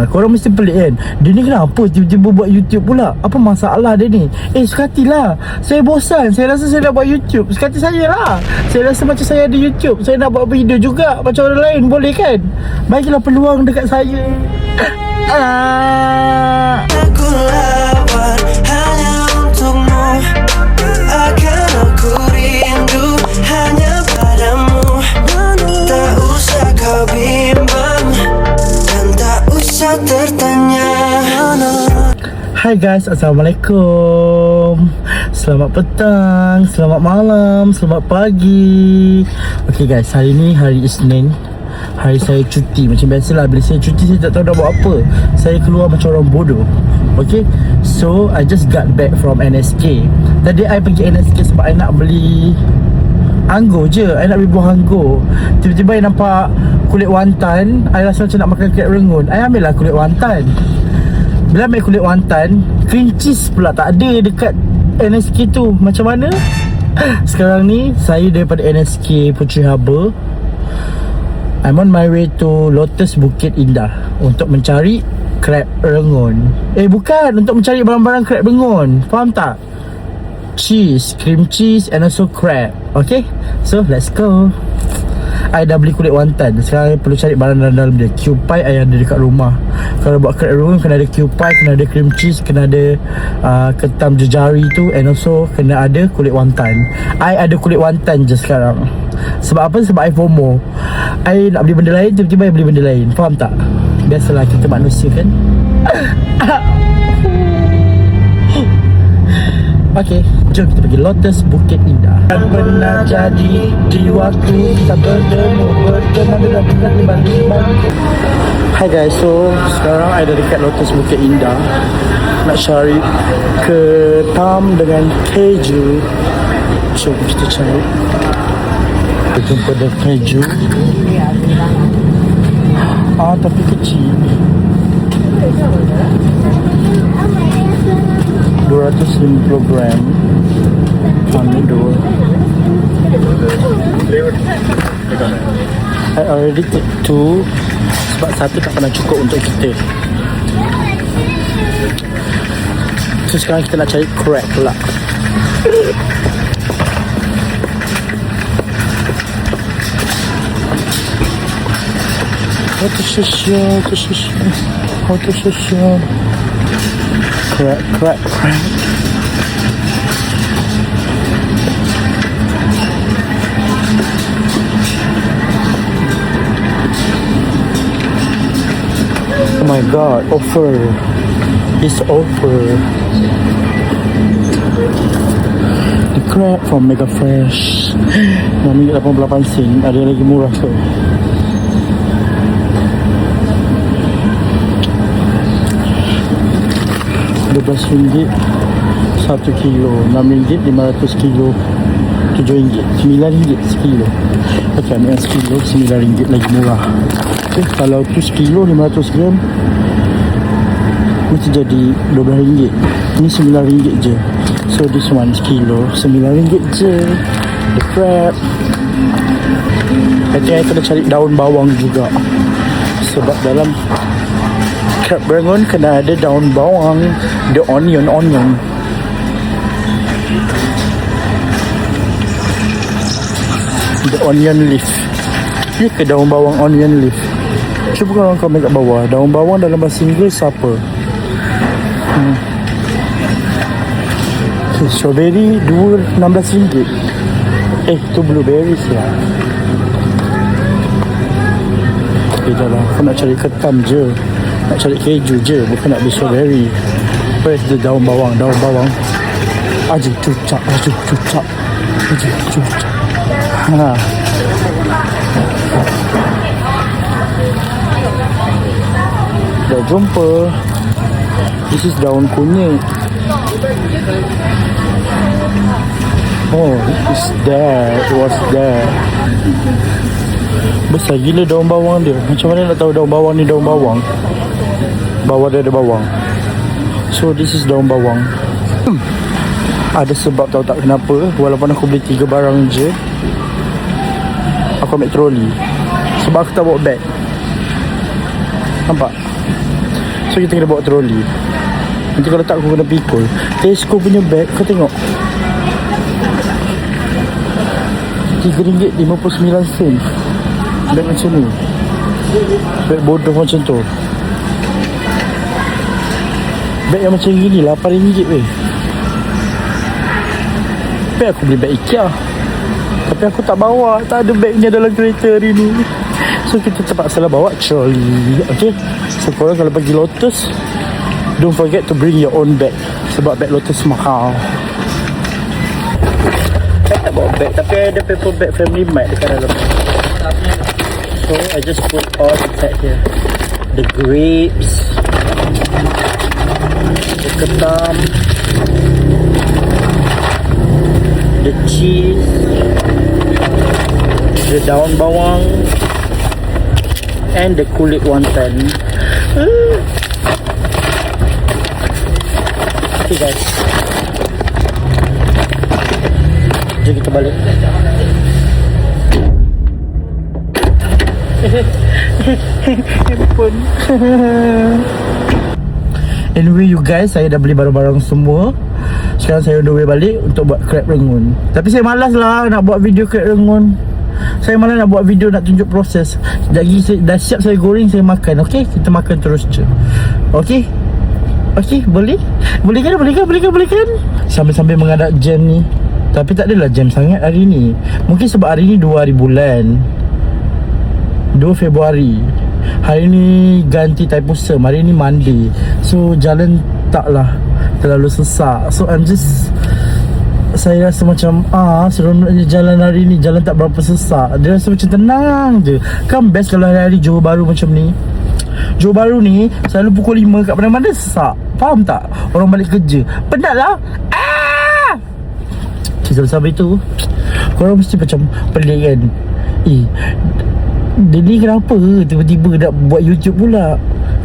Korang mesti pelik kan, dia ni kenapa tiba-tiba buat YouTube pula? Apa masalah dia ni? Sekatilah, saya bosan, saya rasa saya nak buat YouTube. Sekati saya lah, saya rasa macam saya ada YouTube, saya nak buat video juga macam orang lain, boleh kan? Bagilah peluang dekat saya. Aku lawat hanya untukmu, akan aku rindu hanya padamu. Tak usah kau bimbang dan tak usah tertanya. Hai guys, Assalamualaikum. Selamat petang, selamat malam, selamat pagi. Okay guys, hari ni hari Isnin, hari saya cuti. Macam biasalah, bila saya cuti saya tak tahu nak buat apa. Saya keluar macam orang bodoh. Okay, so I just got back from NSK. Tadi I pergi NSK sebab I nak beli anggur je. I nak beli buah anggur. Tiba-tiba I nampak kulit wantan. I rasa macam nak makan krep rengun. I ambil lah kulit wantan. Bila ambil kulit wantan, cream cheese pula tak ada dekat NSK tu. Macam mana? Sekarang ni saya daripada NSK Puteri Harbour, I'm on my way to Lotus Bukit Indah untuk mencari krep rengun. Bukan, untuk mencari barang-barang krep rengun. Faham tak? Cheese, cream cheese and also crab. Okay, so let's go. I dah beli kulit wantan. Sekarang I perlu cari barang dalam dia. Q-pie I ada dekat rumah. Kalau buat krep rengun kena ada Q-pie, kena ada cream cheese, kena ada ketam jejari tu, and also kena ada kulit wantan. I ada kulit wantan je sekarang. Sebab apa? Sebab I FOMO. I nak beli benda lain, tiba-tiba I beli benda lain. Faham tak? Biasalah kita manusia kan. Okay, jom kita pergi Lotus Bukit Indah. Kan pernah jadi di waktu kita bertemu dalam tiba-tiba. Hai guys, so sekarang I dah dekat Lotus Bukit Indah, nak cari ketam dengan keju. Jom kita cari. Kita jumpa the keju. Tapi kecil. 250 gram. Ambil dua. I already take 2 sebab satu tak pernah cukup untuk kita. So sekarang kita nak cari crab pula. Crab. Oh my god, offer. It's offer. The crab from Mega Fresh. RM6.88. Ada yang lagi murah ke? RM12 1 kilo, RM6 500 kilo, RM7, RM9 sekilo. Okay, ambil yang sekilo RM9 lagi murah. Okay, kalau tu sekilo 500 gram mesti jadi RM12. Ni RM9 je. So this one sekilo RM9 je. The crab. Okay, I kena cari daun bawang juga, sebab dalam krep rengun kena ada daun bawang. The onion. The onion leaf. Ya ke daun bawang onion leaf? Cuba korang komen kat bawah. Daun bawang dalam bahasa Inggeris apa? Okay, strawberry RM16. Tu blueberries lah. Dah lah, aku nak cari ketam je, nak cari keju je, bukan nak beli strawberry. Where's the daun bawang? Aji cucak. Dah jumpa. This is daun kunyit. Oh, it's there. It was there. Besar gila daun bawang dia. Macam mana nak tahu daun bawang ni daun bawang? Bawah dia ada bawang. So this is daun bawang. Ada sebab tahu tak kenapa. Walaupun aku beli 3 barang je, aku ambil troli. Sebab aku tak bawa beg. Nampak? So kita kena bawa troli. Nanti kalau tak aku kena pikul. Tesco punya bag, kau tengok RM3.59. Bag macam ni. Bag bodoh macam tu. Bag yang macam gini RM8 weh. Bag aku beli bag IKEA, tapi aku tak bawa. Tak ada bagnya dalam kereta hari ni. So kita terpaksa lah bawa trolley. Okay, so korang kalau pergi Lotus, don't forget to bring your own bag. Sebab bag Lotus mahal. Saya tak bawa bag, tapi ada paper bag Family Mart dekat dalam. So I just put all inside here. The grapes, the ketam, the cheese, the daun bawang, and the kulit wonton. Okay guys, jom kita balik. Handphone. Anyway you guys, saya dah beli barang-barang semua. Sekarang saya on the way balik untuk buat crab rengun. Tapi saya malas lah nak buat video crab rengun. Saya malas nak buat video nak tunjuk proses. Lagi dah siap saya goreng, saya makan. Okay, kita makan terus je. Okay, okay, boleh? Boleh kan? Boleh kan? Boleh kan? Boleh kan? Sambil-sambil menghadap jam ni. Tapi tak adalah jam sangat hari ni. Mungkin sebab hari ni 2 hari bulan, 2 Februari. Hari ni ganti Thaipusam. Hari ni Monday. So jalan taklah terlalu sesak. So I'm just, saya rasa macam seronoknya jalan hari ni. Jalan tak berapa sesak. Dia rasa macam tenang je. Kan best kalau hari-hari Johor Bahru macam ni. Johor Bahru ni selalu pukul 5 kat mana-mana sesak. Faham tak? Orang balik kerja penat lah. Sampai tu korang mesti macam pelik kan. Dia ni kenapa tiba-tiba nak buat YouTube pula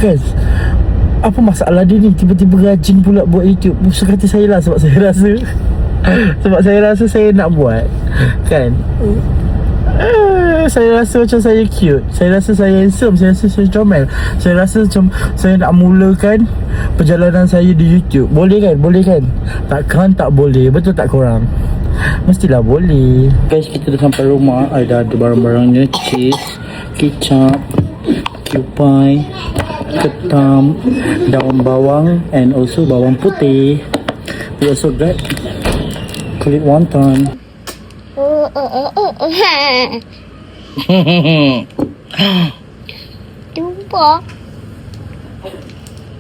kan? Apa masalah dia ni tiba-tiba rajin pula buat YouTube? Bukan kata saya lah, sebab saya rasa sebab saya rasa saya nak buat kan. Saya rasa macam saya cute, saya rasa saya handsome, saya rasa saya comel, saya rasa macam saya nak mulakan perjalanan saya di YouTube. Boleh kan? Boleh kan? Takkan tak boleh. Betul tak korang? Mestilah boleh. Guys, kita dah sampai rumah. Dah ada barang-barangnya. Cheese, kicap, cupai, ketam, daun bawang, and also bawang putih. We also got kulit wonton.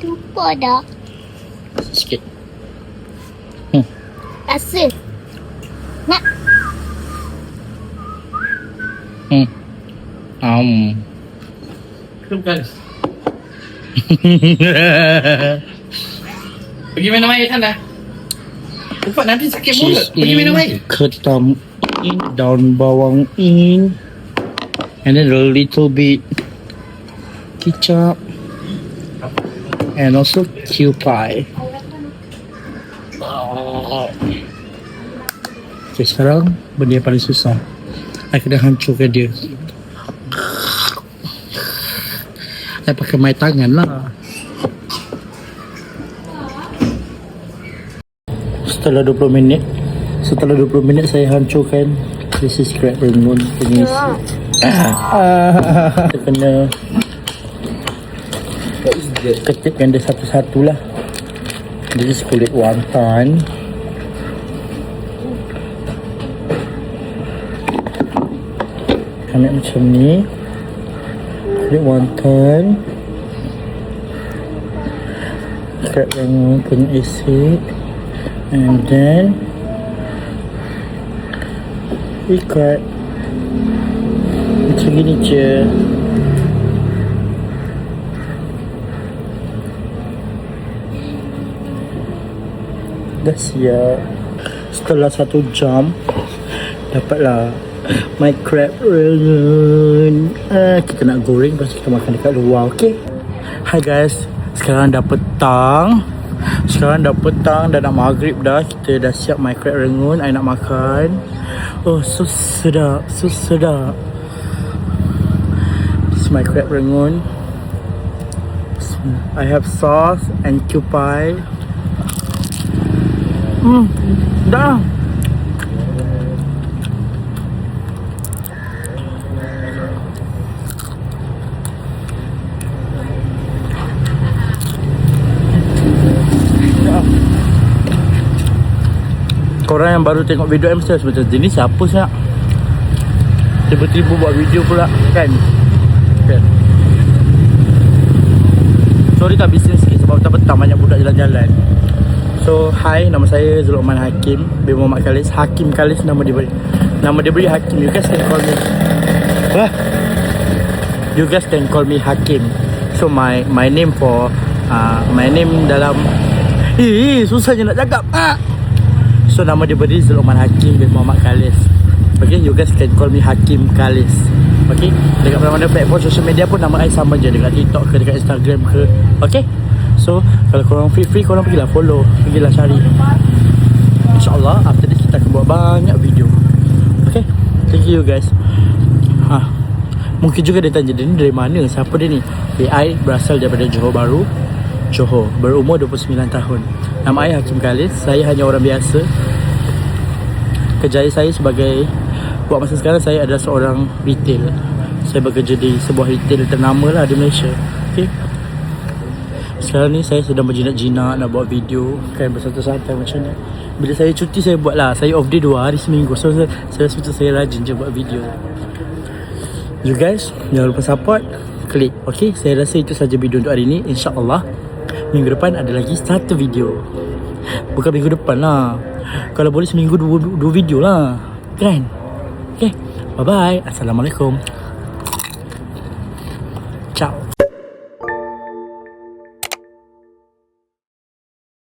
Tumpah dah. Sikit. Rasa. Nak. Bukan. Pergi minum air sana. Ufak nanti sakit mulut. Pergi minum air. Ketam in, daun bawang in, and then a little bit kicap, and also cupai. Okay, sekarang benda yang paling susah, I kena hancurkan dia. I pakai mai tangan lah. Setelah 20 minit saya hancurkan. This is crab rengun punya isi. Kita kena ketipkan dia satu-satu lah. This is kulit wonton. Ambil macam ni. Kulit wonton, crab rengun punya isi, and then ikat macam gini je. Dah siap. Setelah 1 jam dapatlah my crab rengun. Kita nak goreng, lepas kita makan dekat luar. Okay. Hi guys, sekarang dah petang. Dah nak maghrib dah. Kita dah siap my crab rengun. I nak makan. Oh, so sedap. This is my crab rengun. I have sauce and cupai. Dah. Korang yang baru tengok video M mesti macam ni siapa sih? Tiba-tiba buat video pula kan? Sorry tak bisnes sikit sebab petang-petang banyak budak jalan-jalan. So hi, nama saya Zulukman Hakim bin Muhammad Khalis. Hakim Khalis nama dia beri. Nama dia beri Hakim. You guys can call me You guys can call me Hakim. So my name for my name dalam susahnya nak cakap. So nama dia beri Zulukman Hakim bin Muhammad Khalis. Okay, you guys can call me Hakim Khalis. Okay, dekat mana-mana platform social media pun nama I sama je. Dekat TikTok ke, dekat Instagram ke. Okay, so kalau korang free korang pergilah follow, pergilah cari. InsyaAllah after this kita akan buat banyak video. Okay, thank you guys. Mungkin juga dia tanya, dia ni dari mana, siapa dia ni? I berasal daripada Johor Bahru, Johor, berumur 29 tahun. Nama I Hakim Khalis. Saya hanya orang biasa. Kerjaya saya sebagai, buat masa sekarang saya adalah seorang retail. Saya bekerja di sebuah retail ternama lah di Malaysia. Okay, sekarang ni saya sedang berjinak-jinak nak buat video kan, bersantai-santai macam ni. Bila saya cuti saya buat lah. Saya off day 2 hari seminggu. So saya rasa saya rajin je buat video. You guys jangan lupa support, klik. Okay, saya rasa itu saja video untuk hari ni. InsyaAllah minggu depan ada lagi satu video. Bukan minggu depan lah, kalau boleh seminggu 2 video lah kan. Okay, bye bye. Assalamualaikum. Ciao.